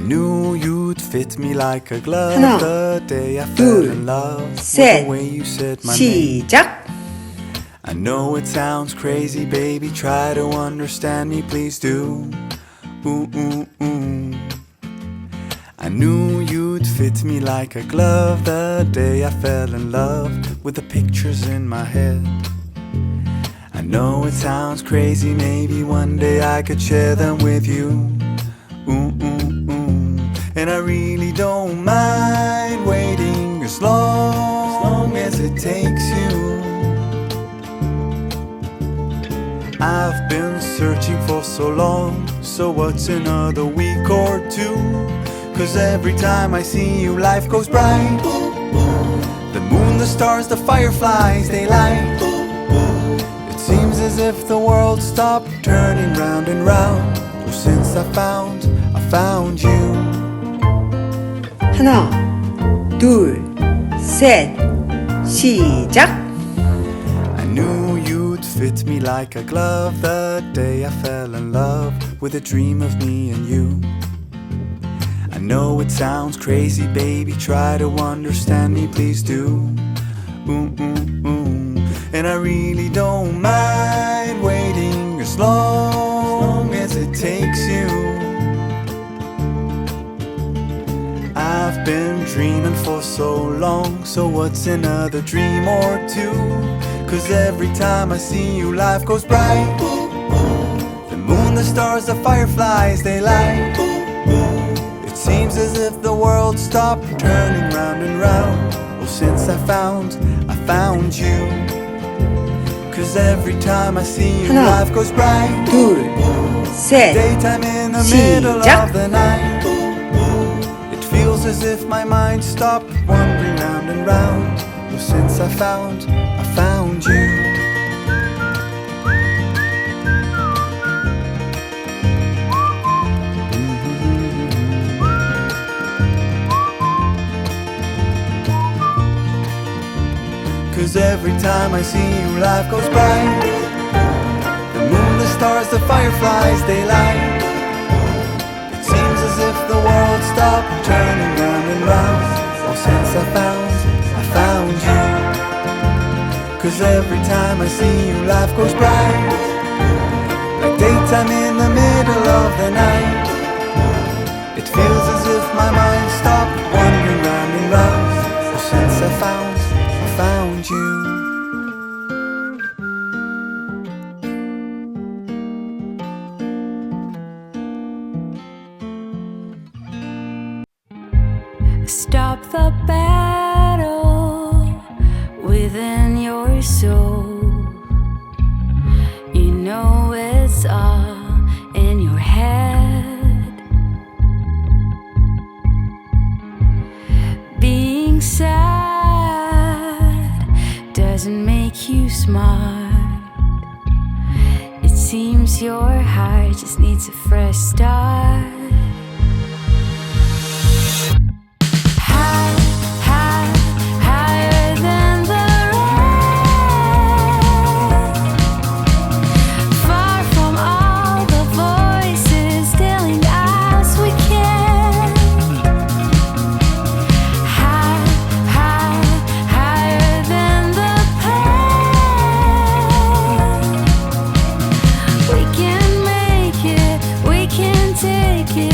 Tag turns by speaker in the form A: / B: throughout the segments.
A: knew you'd fit me like a glove
B: 하나,
A: the day I fell in love with the
B: 셋,
A: way you said my name.
B: 시작!
A: I know it sounds crazy, baby, try to understand me, please do. Ooh, ooh, ooh. I knew you'd fit me like a glove the day I fell in love with the pictures in my head. I know it sounds crazy, maybe one day I could share them with you. Ooh, ooh, ooh. And I really don't mind waiting as long as it takes you. I've been searching for so long, so what's another week or two? 'Cause every time I see you, life goes bright. The moon, the stars, the fireflies, they light. It seems as if the world stopped turning round and round. Oh, since I found you.
B: 하나, 둘, 셋, 시작!
A: I knew you'd fit me like a glove the day I fell in love with a dream of me and you. I know it sounds crazy, baby, try to understand me, please do. Ooh, ooh, ooh. And I really don't mind waiting as long as it takes you. I've been dreaming for so long, so what's another dream or two? 'Cause every time I see you, life goes bright. The moon, the stars, the fireflies, they light. It seems as if the world stopped turning round and round. Well, since I found you. 'Cause every time I see you,
B: 하나,
A: life goes bright.
B: 둘, 셋,
A: Daytime in the middle
B: 시작!
A: of the night. It feels as if my mind stopped wandering round and round. Well, since I found you. 'Cause every time I see you, life goes bright. The moon, the stars, the fireflies, they light. It seems as if the world stopped turning round and round. Oh, since I found you. 'Cause every time I see you, life goes bright. Like daytime in the middle of the night. It feels as if my mind stopped wandering round and round. Oh, since I found you.
C: Stop the battle within your soul. You know it's all in your head. Being sad doesn't make you smart. It seems your heart just needs a fresh start. Take it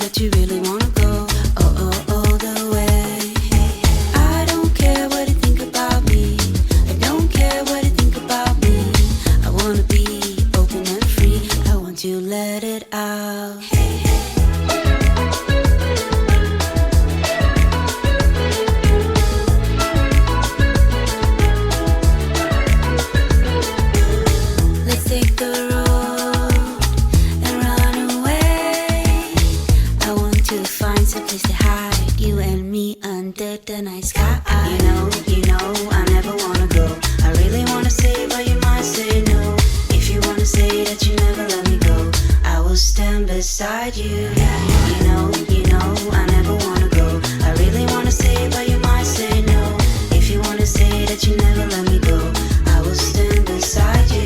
C: that you really wanna go all the way. I don't care what you think about me. I don't care what you think about me. I wanna be open and free. I want you to let it out. Let's take the road and run away. I want to find some place to hide, you and me under the night sky. You know, I never wanna go. I really wanna say, but you might say no. If you wanna say that you never let me go, I will stand beside you. You know, I never wanna go. I really wanna say, but you might say no. If you wanna say that you never let me go, I will stand beside you.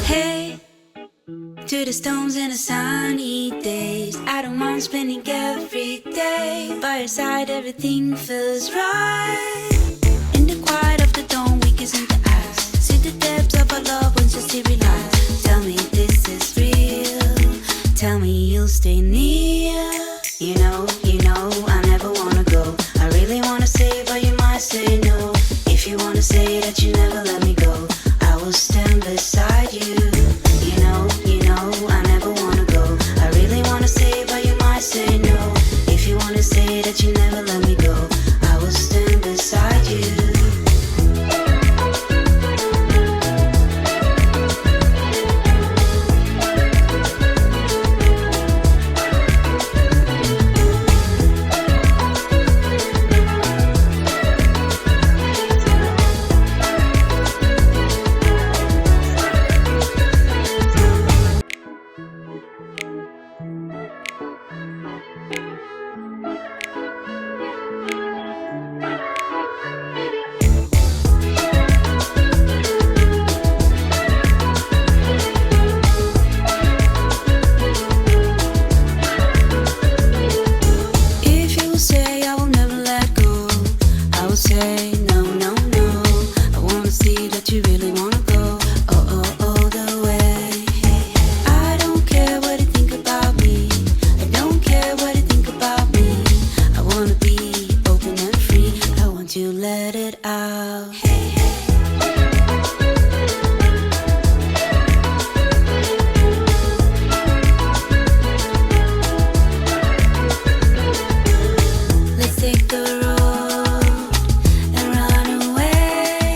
C: Hey, to the stones and the sunny days, I don't mind spending every day by your side. Everything feels right. In the quiet of the dawn, we kiss in the eyes. See the depths of our love once you see realize. Tell me this is real. Tell me you'll stay near. You know, I never wanna go. I really wanna say, but you might say no. If you wanna say that you never let me go, I will stand beside you. You know, I never wanna go. I really wanna say, but you might say no. If you wanna say that you never let me go, I will stand beside you. If you say I will never let go, I will say no. I wanna see that you really wanna go all the way. I don't care what you think about me. I don't care what you think about me. I wanna be open and free. I want you to let it out. Let's take the road and run away.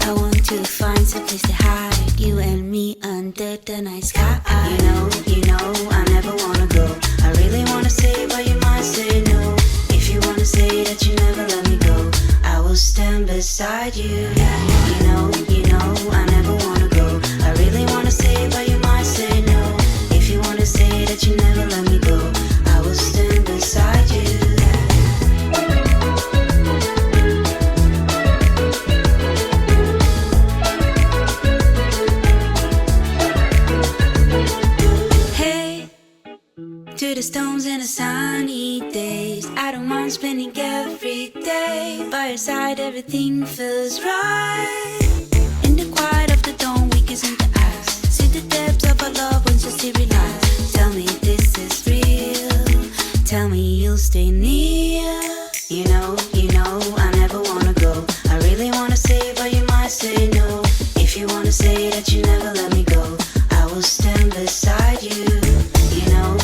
C: I want to find some place to hide, you and me under the night sky. You know, I never wanna go. I really wanna say, but you might say no. If you wanna say that you never let me go, I will stand beside you. You know, I never wanna go. I really wanna say, but you might say no. If you wanna say that you never let me go, I will stand beside you. Hey, to the stones and the sunny days, I don't mind spending every day by your side. Everything feels right. In the quiet of the dawn, we kiss in the eyes. See the depths of our love once you see realize. Tell me this is real. Tell me you'll stay near. You know, I never wanna go. I really wanna say, but you might say no. If you wanna say that you never let me go, I will stand beside you. You know,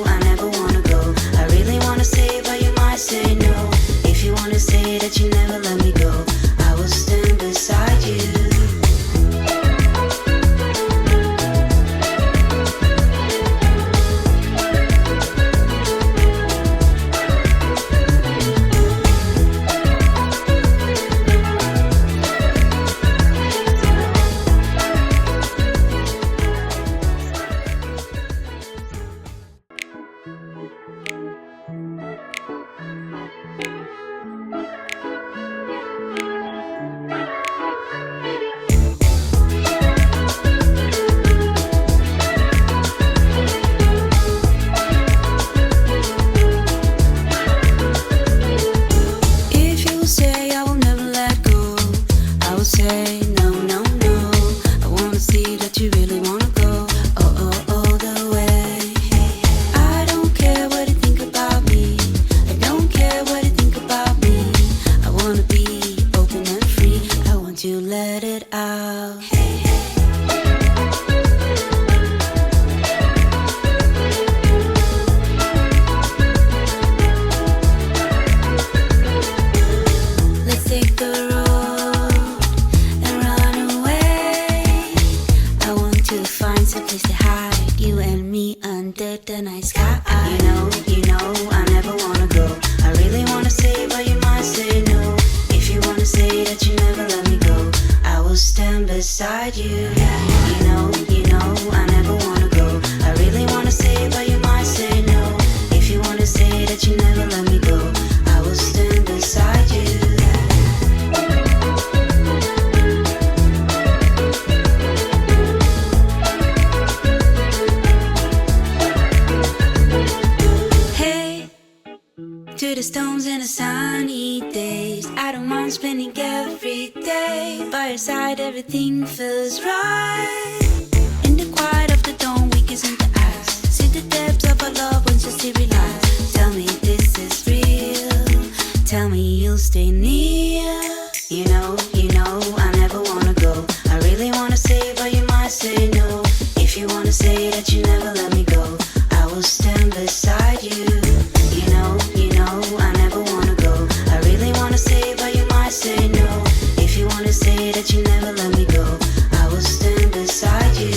C: I never wanna go. I really wanna say, but you might say no. If you wanna say that you never let me go, I will stand beside you. wanna be open and free. I want to let it out. Let's take the road and run away. I want to find some place to hide, you and me under the night sky. You know, I never wanna go. I really wanna say, but you might say no. If you wanna say that you never let me go, I will stand beside you. You know, I never wanna go. I really wanna say, but you might say no. If you wanna say that you never let me go, I will stand beside you. To the stones and the sunny days, I don't mind spending every day by your side. Everything feels right. In the quiet of the dawn, we kiss in the eyes. See the depths of our love once just to realize. Tell me this is real. Tell me you'll stay near. You know, I never wanna go. I really wanna say, but you might say no. If you wanna say that you never let me go, I will stand beside you. You know, I never wanna go. I really wanna say, but you might say no. If you wanna say that you never let me go, I will stand beside you.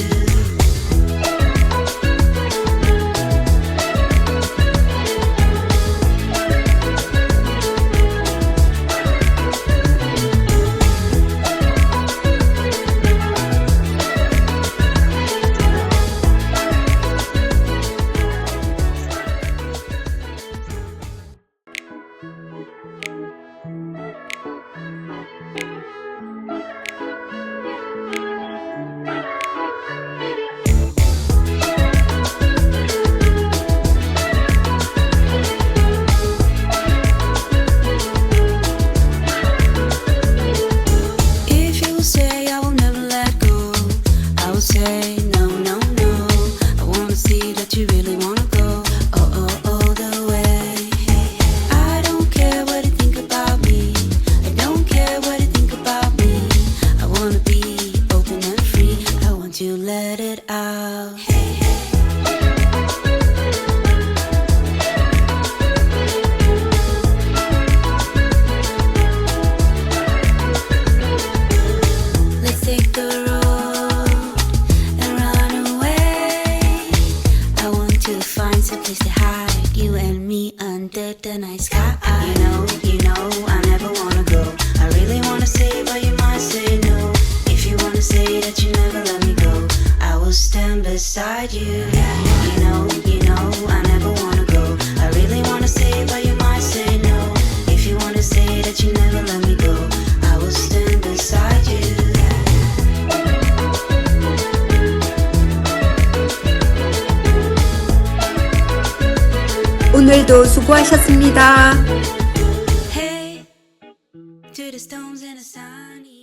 C: Beside you, you know, I never wanna go. I really wanna say, but you might say no. If you wanna say that you never let me go, I will stand beside you.
B: 오늘도 수고하셨습니다.
C: Hey, to the stones and the sun.